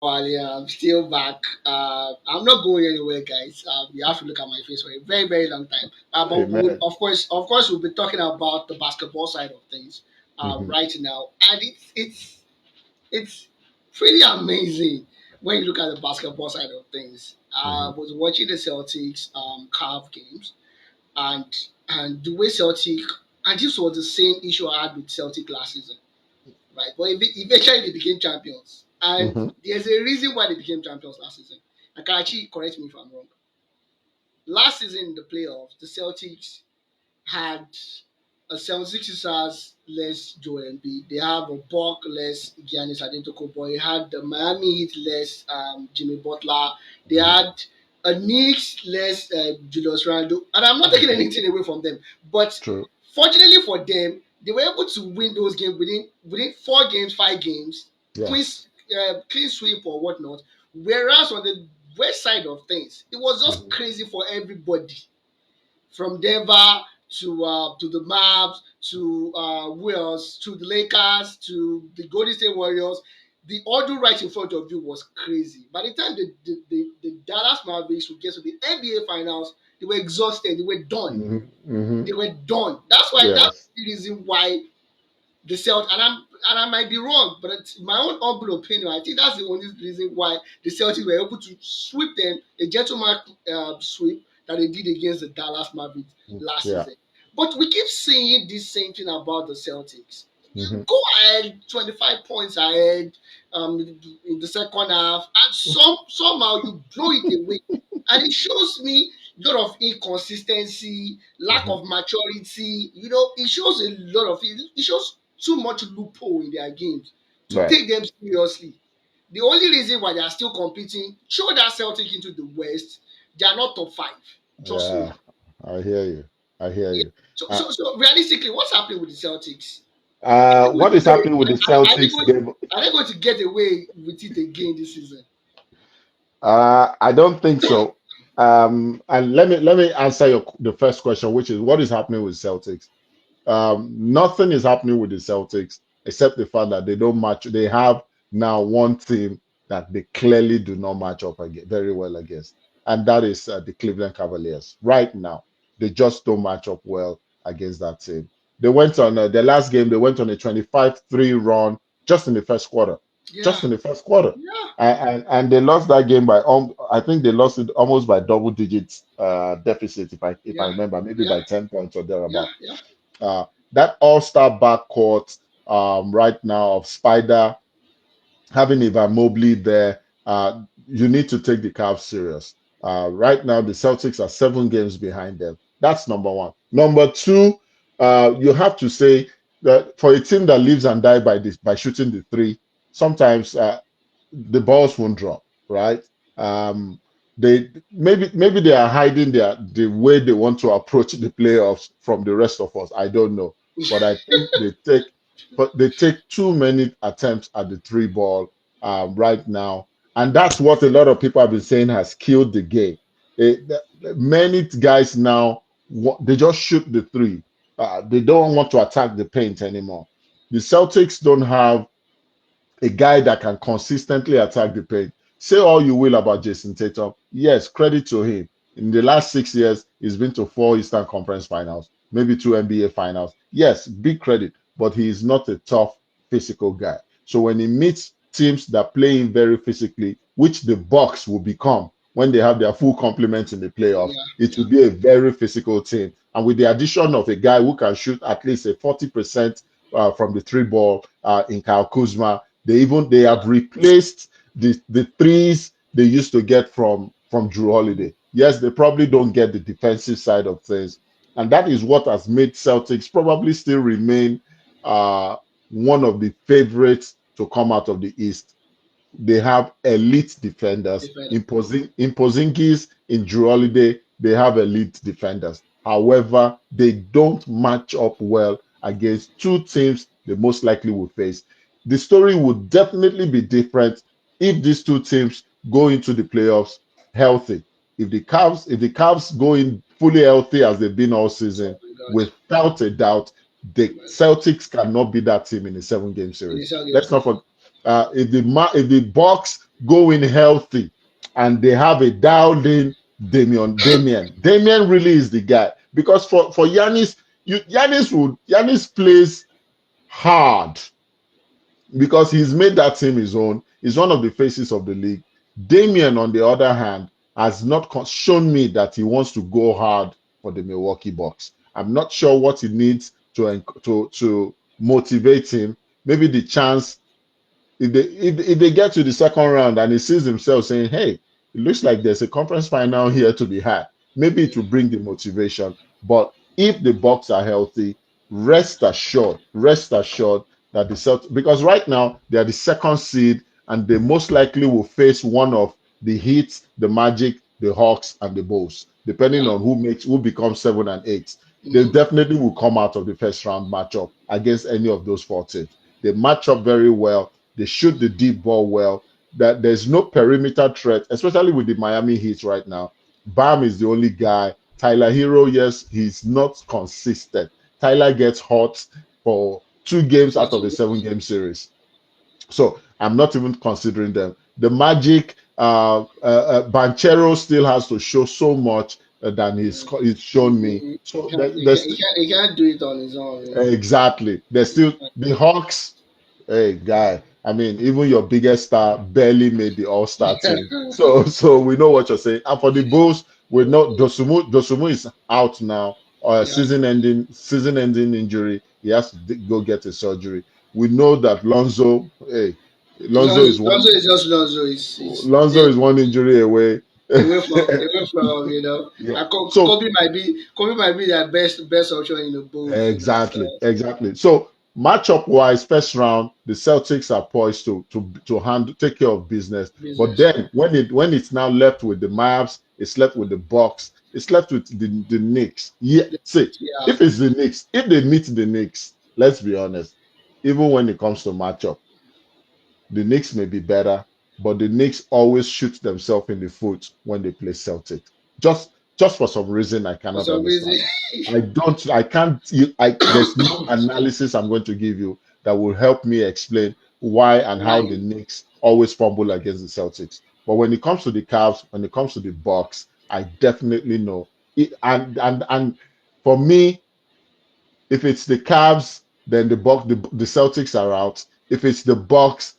Well, yeah, I'm still back. I'm not going anywhere, guys. You have to look at my face for a very, very long time. But Amen. of course, we'll be talking about the basketball side of things Hmm. right now, and it's pretty amazing when you look at the basketball side of things. I Hmm. was watching the Celtics Cavs games, and the way Celtic, and this was the same issue I had with Celtic last season, right? But eventually they became champions, and Hmm. there's a reason why they became champions last season. And Karachi, correct me if I'm wrong. Last season in the playoffs, the Celtics had a 76ers less Joel Embiid. They have a Buck less Giannis Antetokounmpo. They had the Miami Heat less Jimmy Butler. They had a Knicks less Julius Randle. And I'm not taking Hmm. anything away from them, but True. fortunately for them, they were able to win those games within 4 games, 5 games, clean Yes. clean sweep or whatnot. Whereas on the west side of things, it was just Hmm. crazy for everybody from Denver to the Mavs to who else, to the Lakers to the Golden State Warriors. The order right in front of you was crazy. By the time the Dallas Mavericks would get to the NBA Finals, they were exhausted. They were done. Hmm. Hmm. They were done. That's Yes. the reason why the Celtics, and I might be wrong, but it's my own humble opinion. I think that's the only reason why the Celtics were able to sweep them, a gentleman sweep that they did against the Dallas Mavericks last Yeah. season. But we keep saying this same thing about the Celtics. Hmm. You go ahead, 25 points ahead in the second half, and somehow you blow it away. And it shows me a lot of inconsistency, lack Hmm. of maturity. It shows a lot of it. It shows too much loophole in their games to Right. take them seriously. The only reason why they are still competing, throw that Celtic into the West, they are not top five. Trust me. Yeah. I hear you. I hear Yeah. you. So, Uh, so, so realistically, what's happening with the Celtics? what is happening with the Are they Celtics going? game? Are they going to get away with it again this season? I don't think so. And let me answer the first question, which is what is happening with Celtics. Nothing is happening with the Celtics except the fact that they don't match. They have now one team that they clearly do not match up very well against, and that is the Cleveland Cavaliers. Right now, they just don't match up well against that team. They went on the last game. They went on a 25-3 run just in the first quarter. Yeah, Just in the first quarter. yeah, And they lost that game by I think they lost it almost by double digits deficit if I yeah, remember, maybe yeah, by 10 points or yeah, thereabout. yeah. uh, that all-star backcourt right now of Spider, having Ivan Mobley there, you need to take the Cavs serious. Right now, the Celtics are 7 games behind them. That's number one. Number two, you have to say that for a team that lives and dies by shooting the three, sometimes the balls won't drop, right? Um, maybe they are hiding the way they want to approach the playoffs from the rest of us. I don't know, but I think they take too many attempts at the three ball right now, and that's what a lot of people have been saying has killed the game. Many guys now they just shoot the three. They don't want to attack the paint anymore. The Celtics don't have a guy that can consistently attack the paint. Say all you will about Jason Tatum. Yes, credit to him. In the last 6 years, he's been to 4 Eastern Conference finals, maybe 2 NBA finals. Yes, big credit, but he is not a tough physical guy. So when he meets teams that play him very physically, which the Bucks will become when they have their full complement in the playoffs, Yeah, it will be a very physical team. And with the addition of a guy who can shoot at least a 40% from the three ball in Kyle Kuzma, they yeah, have replaced the threes they used to get from Drew Holiday. Yes, they probably don't get the defensive side of things, and that is what has made Celtics probably still remain one of the favorites to come out of the East. They have elite defenders. defender. In Porzingis, in Drew Holiday, they have elite defenders. However, they don't match up well against two teams they most likely will face. The story would definitely be different if these two teams go into the playoffs healthy. If the Cavs go in fully healthy as they've been all Oh season, my God. without a doubt, the Celtics cannot be that team in a 7 game In the series. Celtics, Let's not forget if the Bucks go in healthy and they have a dialed in Damian really is the guy. Because for Giannis, Giannis plays hard because he's made that team his own. He's one of the faces of the league. Damian, on the other hand, has not shown me that he wants to go hard for the Milwaukee Bucks. I'm not sure what he needs to motivate him. Maybe the chance, if they get to the second round and he sees himself saying, "Hey, it looks like there's a conference final here to be had," maybe it will bring the motivation. But if the Bucks are healthy, rest assured that the Celtics, because right now they are the second seed and they most likely will face one of the Heat, the Magic, the Hawks, and the Bulls, depending Yeah. on who becomes 7 and 8. They Mm. definitely will come out of the first round matchup against any of those four teams. They match up very well. They shoot the deep ball well. That there's no perimeter threat, especially with the Miami Heat right now. Bam is the only guy. Tyler Hero, yes, he's not consistent. Tyler gets hot for 2 games out of a 7 game series. So I'm not even considering them. The Magic, Banchero still has to show so much than he's shown me. So He can't do it on his own. You know. exactly. There's still the Hawks. Hey, guy. I mean, even your biggest star barely made the All-Star team. So we know what you're saying. And for the Bulls, we know Dosumu is out now. Yeah. Season-ending injury. He has to go get a surgery. We know that Lonzo. Hey, Lonzo is one. Lonzo is just Lonzo. Is Lonzo is one injury away. away from Yeah. And So Kobe might be their best option in the Bulls. You know. So Exactly. So matchup wise, first round, the Celtics are poised to handle take care of business. But business. then when it's now left with the Mavs, it's left with the Bucks, it's left with the Knicks. Yeah, see, Yeah. if it's the Knicks, if they meet the Knicks, let's be honest, even when it comes to matchup, the Knicks may be better, but the Knicks always shoot themselves in the foot when they play Celtic. Just just for some reason I For cannot some reason. understand. I can't there's no analysis I'm going to give you that will help me explain why and how the Why? Knicks always fumble against the Celtics. But when it comes to the Cavs, when it comes to the Bucks, I definitely know. And for me, if it's the Cavs, then the Celtics are out. If it's the Bucks,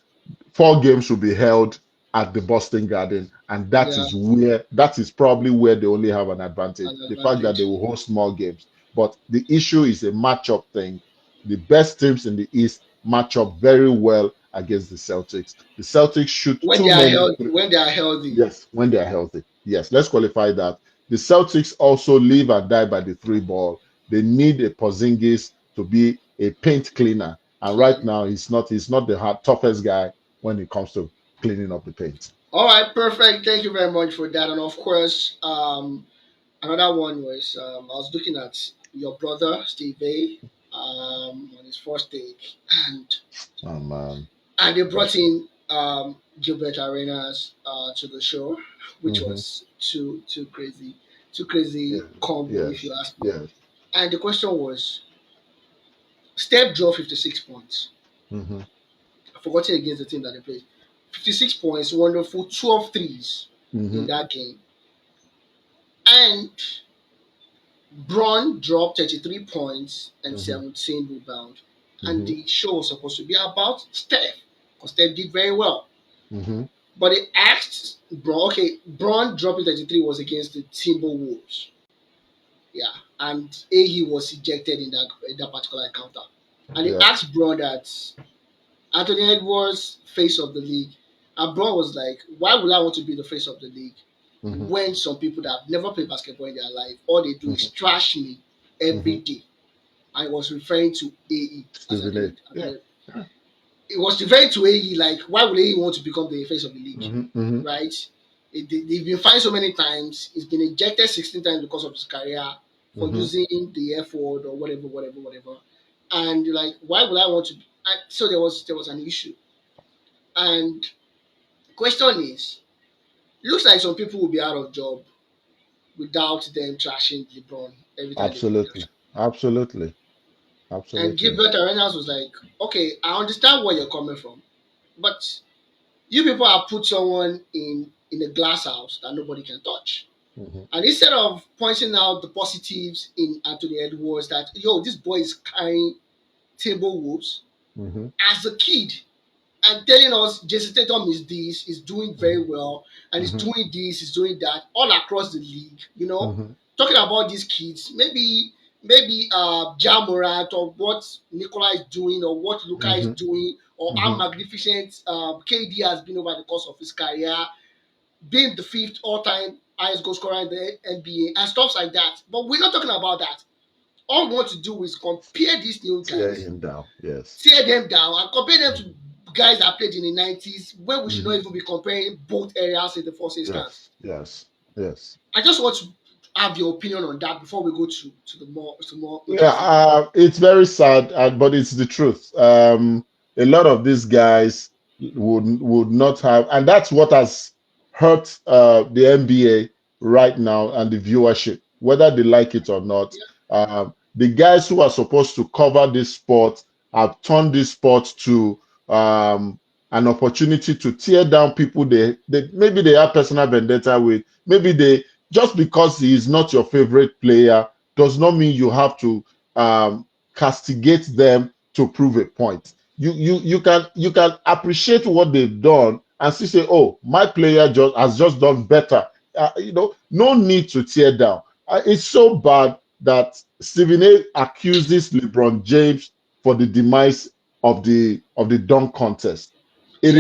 4 games will be held at the Boston Garden, and Yeah. that is probably where they only have an advantage. An The fact that they advantage. will host more games, but the issue is a matchup thing. The best teams in the East match up very well against the Celtics. The Celtics shoot When too they are many. held, when they are healthy. Yes, when they are healthy. Yes, let's qualify that. The Celtics also live and die by the three ball. They need a Porzingis to be a paint cleaner, and right Yeah. now he's not the toughest guy when it comes to cleaning up the paint. All right, perfect. Thank you very much for that. And of course, another one was I was looking at your brother Steve A. On his first take, and Oh man, they brought that's in Gilbert Arenas to the show, which mm-hmm. was too crazy Yeah, combo if you yes, ask me. yes, And the question was, Steph draw 56 points. mm-hmm. I forgot it against the team that they played. 56 points, wonderful 12 threes in Mm-hmm. that game. And Braun dropped 33 points and Mm-hmm. 17 rebounds. And Mm-hmm. the show was supposed to be about Steph, because Steph did very well. Mm-hmm. But they asked Braun, okay, Braun dropping 33 was against the Timberwolves. Yeah. And AE was ejected in that particular encounter. And they Yeah, asked Braun that Anthony Edwards, face of the league. And Braun was like, why would I want to be the face of the league mm-hmm. when some people that have never played basketball in their life, all they do is Mm-hmm. trash me Mm-hmm. every day. I was referring to AE as Stephen A. Yeah. it was referring to AE like, why would AE want to become the face of the league, Mm-hmm. Mm-hmm. right? They've been fined so many times. He's been ejected 16 times because of his career for Mm-hmm. using the F word or whatever. And you're like, why would I want to? And so there was an issue. And question is, looks like some people will be out of job without them trashing LeBron every time they play Absolutely, absolutely, And absolutely. Gilbert Arenas was like, okay, I understand where you're coming from, but You people have put someone in a glass house that nobody can touch. Mhm. And instead of pointing out the positives in Anthony Edwards, that yo, this boy is carrying table whoops Mhm. as a kid, and telling us Jason Tatum is this, is doing very Mhm. well, and he's Mhm. doing this, he's doing that, all across the league. Mhm. Talking about these kids, maybe Ja Morant, or what Nicola is doing, or what Luca is Mhm. doing, or how Mhm. magnificent KD has been over the course of his career, being the fifth all-time highest goal scorer in the NBA, and stuff like that. But we're not talking about that. All we want to do is compare these new Tear guys, him down. Yes. tear them down, and compare them to Mhm. guys that played in the 90s, when we should not Mhm. even be comparing both areas in the first instance. Yes. Yes. Yes. I just want to have your opinion on that before we go to the more Yeah, interesting. it's very sad, but it's the truth. A lot of these guys would not have, and that's what has hurt the NBA right now and the viewership, whether they like it or not. Yeah, The guys who are supposed to cover this sport have turned this sport to an opportunity to tear down people they maybe they have personal vendetta with. Maybe they, just because he is not your favorite player does not mean you have to castigate them to prove a point. You can appreciate what they've done and still say, "Oh, my player has just done better." No need to tear down. It's so bad that Stephen A. accuses LeBron James for the demise of the dunk contest. yeah,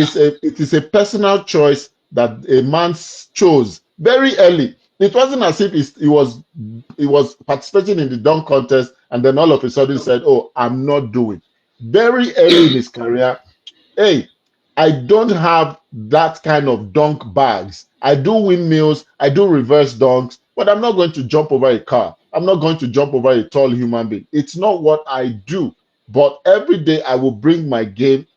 It is a personal choice that a man chose very early. It wasn't as if he was participating in the dunk contest and then all of a sudden said, "Oh, I'm not doing." Very early in his career, hey, I don't have that kind of dunk bags. I do windmills, I do reverse dunks, but I'm not going to jump over a car. I'm not going to jump over a tall human being. It's not what I do. But every day I will bring my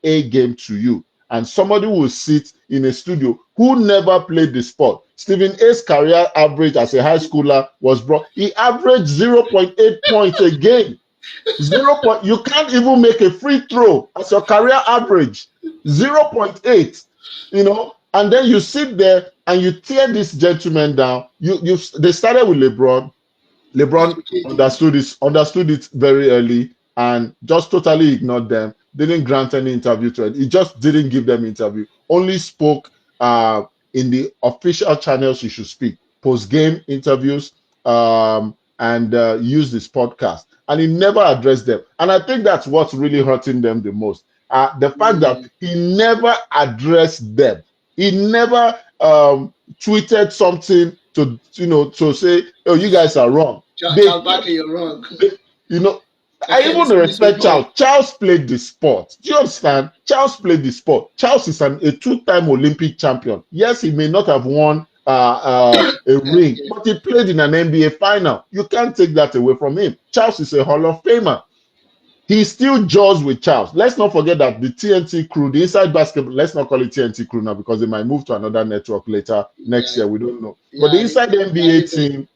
A game to you. And somebody will sit in a studio who never played the sport. Stephen A's career average as a high schooler was brought, he averaged 0.8 points a game. 0. You can't even make a free throw as your career average. 0.8, and then you sit there and you tear this gentleman down. They started with LeBron. went LeBron to KD. understood it very early and just totally ignored them. Didn't grant any interview to it. He just didn't give them interview. Only spoke in the official channels he should speak. Post game interviews, and used his podcast. And he never addressed them. And I think that's what's really hurting them the most. The fact that Mm. he never addressed them. He never tweeted something to say, "Oh, you guys are wrong." They Charles kept, Barkley, you're wrong. they, you know, I Kevin even Smith, you're respect wrong. Charles. Charles played the sport. Do you understand? Charles played the sport. Charles is a two-time Olympic champion. Yes, he may not have won a ring, NBA. but he played in an NBA final. You can't take that away from him. Charles is a Hall of Famer. He still jaws with Charles. Let's not forget that the TNT crew, the inside basketball, let's not call it TNT crew now because they might move to another network later next Yeah, year. We don't know. But the yeah, inside they are NBA different. team,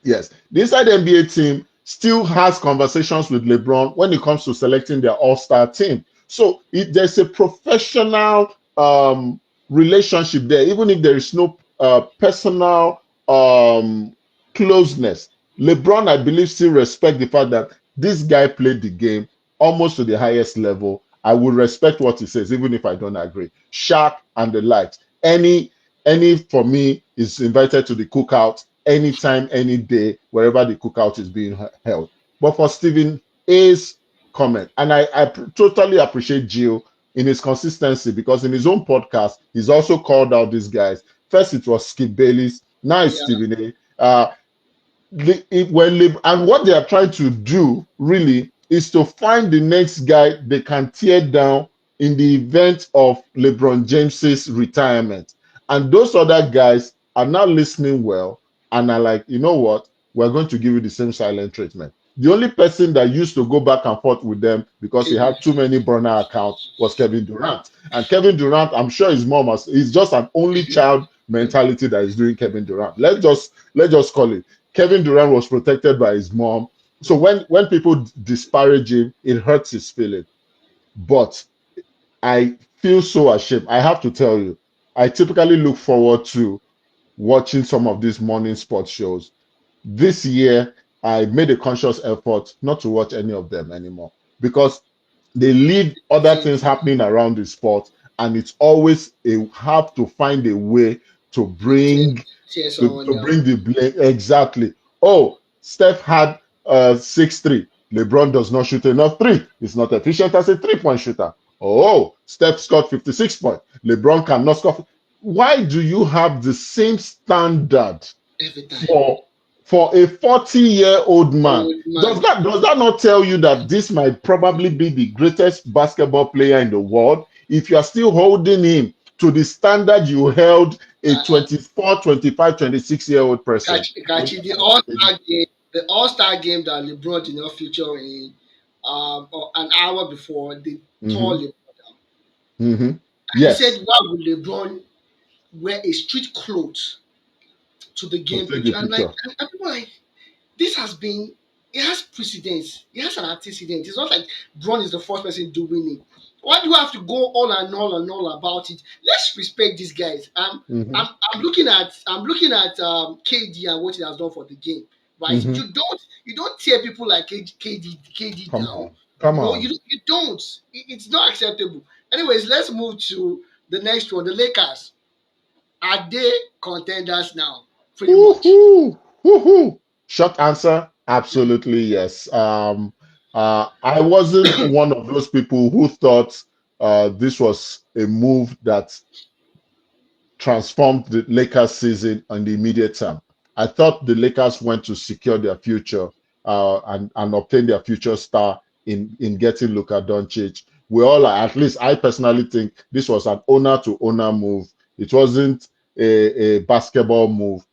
yes, the inside NBA team still has conversations with LeBron when it comes to selecting their all-star team. So there's a professional relationship there, even if there is no personal closeness. LeBron, I believe, still respect the fact that this guy played the game almost to the highest level. I would respect what he says, even if I don't agree. Shaq and the likes. Any for me is invited to the cookout anytime, any day, wherever the cookout is being held. But for Stephen A's comment, and I totally appreciate Gio in his consistency because in his own podcast, he's also called out these guys. First, it was Skip Bayless. Now it's Yeah, Stephen A. And what they are trying to do really is to find the next guy they can tear down in the event of LeBron James's retirement. And those other guys are now listening well and are like, you know what? We're going to give you the same silent treatment. The only person that used to go back and forth with them because he KD. had too many burner accounts was Kevin Durant. And Kevin Durant, I'm sure his mom is just an only child mentality that is doing Kevin Durant. Let's just call it. Kevin Durant was protected by his mom. So when people disparage him, it hurts his feeling. But I feel so ashamed. I have to tell you, I typically look forward to watching some of these morning sports shows. This year, I made a conscious effort not to watch any of them anymore because they leave other Same things thing. happening around the sport, and it's always a have to find a way to Tear, bring tear someone to down. bring the blame. Exactly. Oh, Steph had 6-3. LeBron does not shoot enough three. He's not efficient as a three-point shooter. Oh, Steph scored 56 points. LeBron cannot score. Why do you have the same standard Every time. for a 40-year-old man? Old Does man. that not tell you that this might probably be the greatest basketball player in the world if you are still holding him to the standard you held a Uh, 24, 25, 26-year-old person? Kachi, the All Star game that LeBron did not feature in, or an hour before, they tore Hmm. LeBron down. Hmm. He said, Yes, "Why would LeBron wear a street clothes to the to game take the picture?" And like, picture. and people are like, this has been, it has precedence, it has an antecedent. It's not like Braun is the first person doing it. Why do you have to go all and all and all about it? Let's respect these guys. Hmm. I'm looking at KD and what he has done for the game. Right? Hmm. You don't tear people like KD Come down. on, come You know, on. you don't. It's not acceptable. Anyways, let's move to the next one. The Lakers, are they contenders now? Pretty much. Woohoo! Woohoo! Short answer, absolutely yes. I wasn't one of those people who thought this was a move that transformed the Lakers season on the immediate term. I thought the Lakers went to secure their future and obtain their future star in getting Luka Doncic. We all, at least I personally think this was an owner to owner move. It wasn't a basketball move.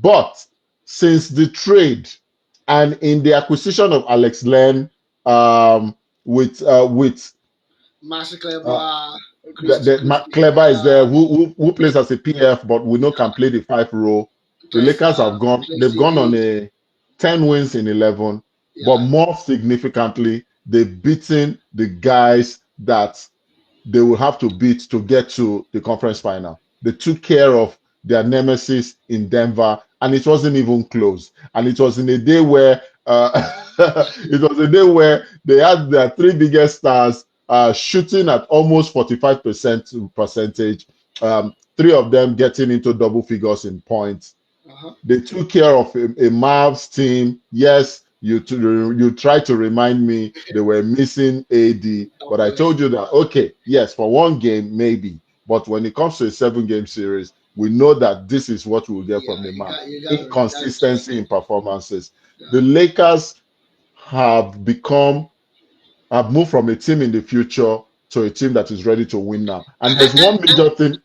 But since the trade and in the acquisition of Alex Len with Master uh, Clever, that Mark Christie, Clever is there who plays as a PF, but we know can play the five role. The plus Lakers have gone, plus they've gone on TV. a 10 wins in 11, but Yeah. more significantly, they've beaten the guys that they will have to beat to get to the conference final. They took care of their nemesis in Denver, and it wasn't even close. And it was in a day where it was a day where they had their three biggest stars shooting at almost 45% percentage. Three of them getting into double figures in points. Uh-huh. They took care of a Mavs team. Yes, you tried to remind me they were missing AD, but I told you that okay, yes, for one game maybe, but when it comes to a 7 game series, we know that this is what we'll get Yeah, from the Mavs: you got to trust inconsistency them. in performances. Yeah. The Lakers have become have moved from a team in the future to a team that is ready to win now. And there's one major thing.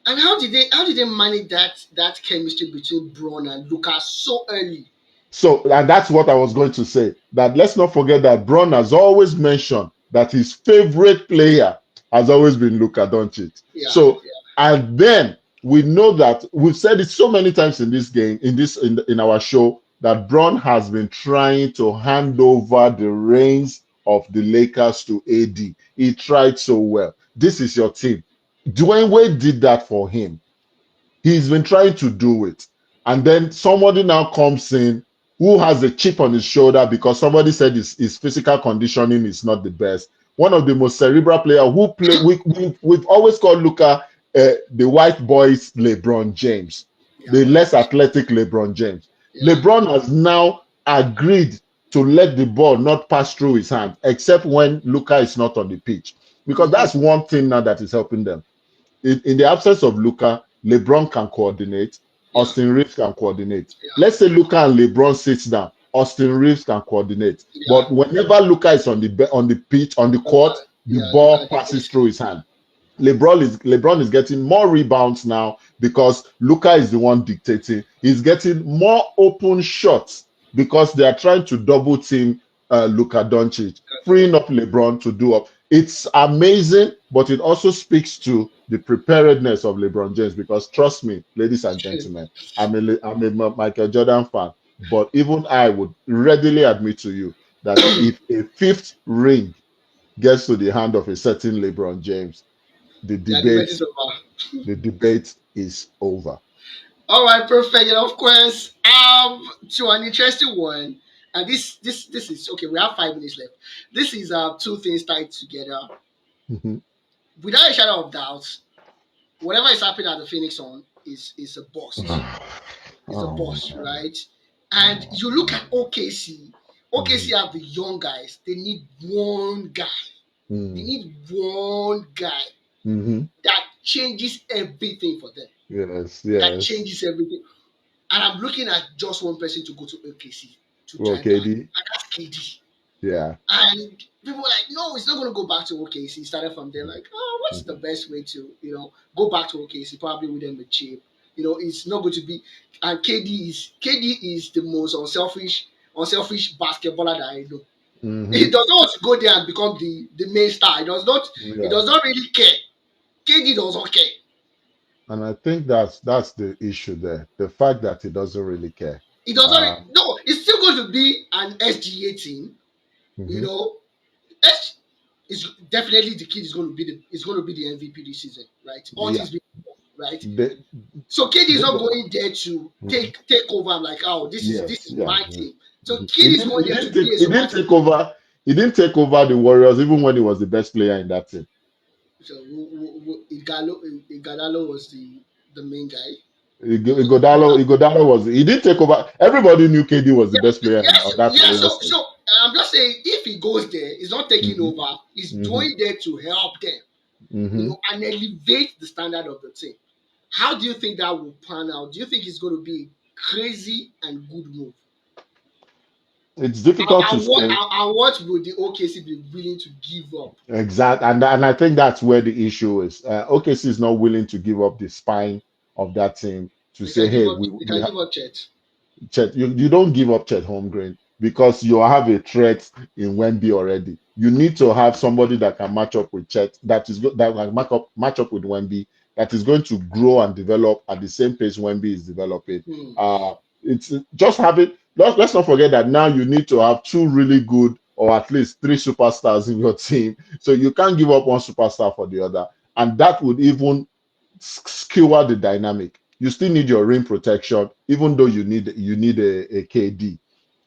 And how did they manage that chemistry between Braun and Lucas so early? So, and that's what I was going to say. That let's not forget that Braun has always mentioned that his favorite player has always been Luka Doncic. Yeah, So, yeah. and then we know that we've said it so many times in this game, in our show, that Braun has been trying to hand over the reins of the Lakers to AD. He tried so well. This is your team. Dwayne Wade did that for him. He's been trying to do it. And then somebody now comes in who has a chip on his shoulder because somebody said his physical conditioning is not the best. One of the most cerebral player who play. We've always called Luka the white boy's LeBron James, Yeah, the less athletic LeBron James. yeah. LeBron has now agreed to let the ball not pass through his hand, except when Luka is not on the pitch, because Mm-hmm. that's one thing now that is helping them. In the absence of Luka, LeBron can coordinate, Yeah, Austin Reeves can coordinate. yeah, Let's say Luka and LeBron sits down, Austin Reeves can coordinate. yeah. But whenever Luka is on the pitch, on the court, the Yeah, Luca ball passes through his hand. LeBron is getting more rebounds now because Luka is the one dictating. He's getting more open shots because they are trying to double team Luka Doncic, freeing up LeBron to do up. It's amazing, but it also speaks to the preparedness of LeBron James because trust me, ladies and gentlemen, I'm a Michael Jordan fan, but even I would readily admit to you that if a fifth ring gets to the hand of a certain LeBron James, the Yeah, the bet debate is over. the debate is over. All right, perfect. And of course, to an interesting one, and this is okay. We have 5 minutes left. This is two things tied together. Mhm. Without a shadow of doubt, whatever is happening at the Phoenix on is a bust. Is a Oh bust, man. right? And Oh, you look at OKC. mhm. OKC have the young guys. They need one guy. They Mm. need one guy Mhm. that changes everything for them. Yes, That yes. changes everything. And I'm looking at just one person to go to OKC to Well, drive that, KD. and that's KD. Yeah. And people were like, no, it's not going to go back to OKC. Started from there, like, oh, what's the Mhm. best way to, go back to OKC? Probably with them with cheap. It's not going to be. And KD is the most unselfish basketballer that I know. He Mhm. does not want to go there and become the main star. He does not. He Yeah. does not really care. KD does not care. And I think that's the issue there. The fact that he doesn't really care. He does not. Uh, No, it's still going to be an SGA team. You mhm. know, S is definitely the kid is going to be the MVP this season, right? All Yeah. things being equal, right? The, So KD is not the, going there to mhm. take over. I'm like, oh, this is this Yes. is Yeah. my Mhm. team. So Mhm. KD is going there to be a He didn't supporting. take over. He didn't take over the Warriors even when he was the best player in that team. So Igadalo was the main guy. Iguodala was he didn't take over. Everybody knew KD was the Yeah, best player yes, on that yeah. So Warriors team. so I'm just saying, if he goes there, he's not taking Hmm. over. He's Hmm. going there to help them, Hmm. and elevate the standard of the team. How do you think that will pan out? Do you think it's going to be a crazy and good move? It's difficult to say. And what would the OKC be willing to give up? Exact, and I think that's where the issue is. OKC is not willing to give up the spine of that team to They say, can give "Hey, up. They can give up Chet. Chet, you don't give up Chet Holmgren because you have a threat in Wemby already. You need to have somebody that can match up with Chet, that can match up with Wemby, that is going to grow and develop at the same pace Wemby is developing. Hmm. It's just having. Let's not forget that now you need to have two really good or at least three superstars in your team. So you can't give up one superstar for the other, and that would even skewer the dynamic. You still need your rim protection, even though you need a KD.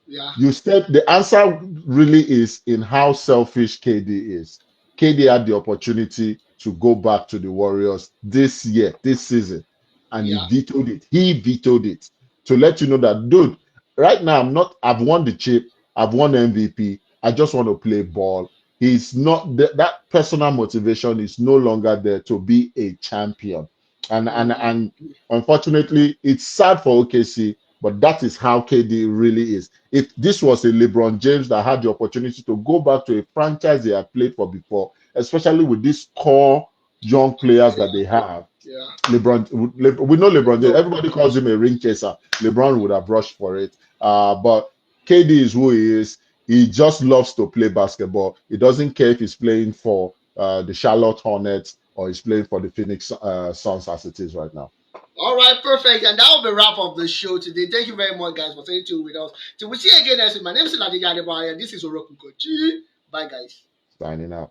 Yeah. You said the answer really is in how selfish KD is. KD had the opportunity to go back to the Warriors this year, this season, and he Yeah. vetoed it. He vetoed it to let you know that, dude, right now I've won the chip, I've won MVP. I just want to play ball. He's not that personal motivation is no longer there to be a champion. Hmm. And unfortunately, it's sad for OKC, but that is how KD really is. If this was a LeBron James that had the opportunity to go back to a franchise they had played for before, especially with these core young players that they have, Yeah. we know LeBron James. No. Everybody calls him a ring chaser. LeBron would have rushed for it. But KD is who he is. He just loves to play basketball. He doesn't care if he's playing for the Charlotte Hornets or he's playing for the Phoenix Suns as it is right now. All right, perfect. And that will be wrap of the show today. Thank you very much, guys, for staying tuned with us. Till we see you again next week. My name is Ladi Gadebaya. This is Oroku Kochi. Bye, guys. Signing out.